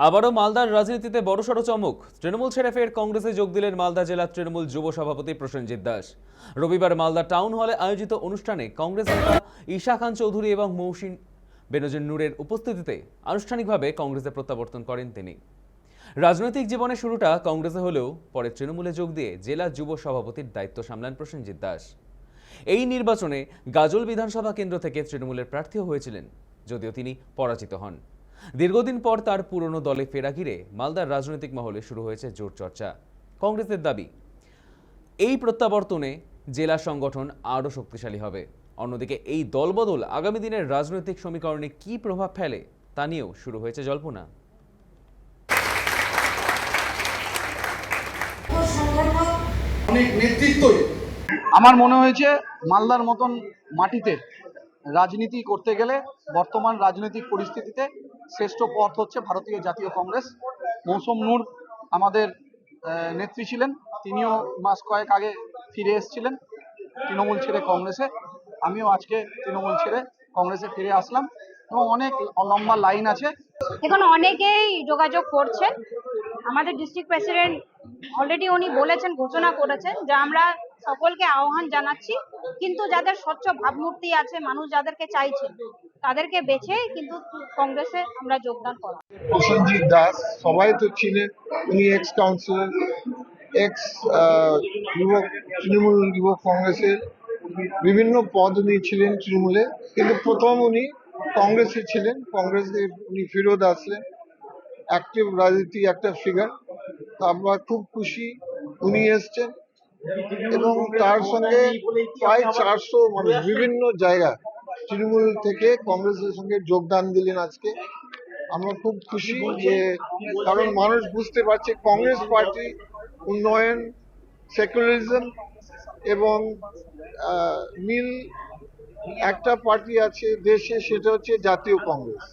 আবারও মালদার রাজনীতিতে বড়সড় চমক। তৃণমূল ছেড়ে ফের কংগ্রেসে যোগ দিলেন মালদা জেলা তৃণমূল যুব সভাপতি প্রসেনজিৎ দাস। রবিবার মালদা টাউন হলে আয়োজিত অনুষ্ঠানে কংগ্রেস নেতা ঈশা খান চৌধুরী এবং মৌসিন বেনজির নূরের উপস্থিতিতে আনুষ্ঠানিকভাবে কংগ্রেসে প্রত্যাবর্তন করেন তিনি। রাজনৈতিক জীবনের শুরুটা কংগ্রেসে হলেও পরে তৃণমূলে যোগ দিয়ে জেলা যুব সভাপতির দায়িত্ব সামলান প্রসেনজিৎ দাস। এই নির্বাচনে গাজল বিধানসভা কেন্দ্র থেকে তৃণমূলের প্রার্থীও হয়েছিলেন, যদিও তিনি পরাজিত হন। দীর্ঘদিন পর তার পুরনো দলে ফেরা ঘিরে মালদার রাজনৈতিক মহলে শুরু হয়েছে জোর চর্চা। কংগ্রেসের দাবি, এই প্রত্যাবর্তনে জেলা সংগঠন আরও শক্তিশালী হবে। অন্যদিকে এই দলবদল আগামী দিনের রাজনৈতিক সমীকরণে কি প্রভাব ফেলে তা নিয়েও শুরু হয়েছে জল্পনা। আমার মনে হয়েছে মালদার মতন মাটিতে রাজনীতি করতে গেলে বর্তমান রাজনৈতিক পরিস্থিতিতে শ্রেষ্ঠ পথ হচ্ছে ভারতীয় জাতীয় কংগ্রেস। মৌসুম নূর আমাদের নেত্রী ছিলেন, তিনিও মাস কয়েক আগে ফিরে এসেছিলেন তৃণমূল ছেড়ে কংগ্রেসে। আমিও আজকে তৃণমূল ছেড়ে কংগ্রেসে ফিরে আসলাম এবং অনেক লম্বা লাইন আছে। এখন অনেকেই যোগাযোগ করছেন। আমাদের ডিস্ট্রিক্ট প্রেসিডেন্ট অলরেডি উনি বলেছেন, ঘোষণা করেছেন যে আমরা সকলকে আহ্বান জানাচ্ছি, কিন্তু যাদের স্বচ্ছ ভাবমূর্তি আছে, মানুষ যাদেরকে চাইছেন তাদেরকে বেছে কিন্তু কংগ্রেসে আমরা যোগদান করা। প্রসেনজিৎ দাস সবাই তো ছিলেন, উনি এক্স কাউন্সিলর, এক্স যুবক, তৃণমূল যুবক কংগ্রেসের বিভিন্ন পদ উনি ছিলেন তৃণমূলে, কিন্তু প্রথম উনি কংগ্রেসে ছিলেন। কংগ্রেসে উনি ফেরত আসলেন, অ্যাক্টিভ রাজনীতি একটা ফিগার। আমরা খুব খুশি উনি এসছেন এবং তার সঙ্গে প্রায় 400 মানুষ বিভিন্ন জায়গা তৃণমূল থেকে কংগ্রেসের সঙ্গে যোগদান দিলেন আজকে। আমরা খুব খুশি যে, কারণ মানুষ বুঝতে পারছে কংগ্রেস পার্টি উন্নয়ন, সেকুলারিজম এবং মিল একটা পার্টি আছে দেশে, সেটা হচ্ছে জাতীয় কংগ্রেস।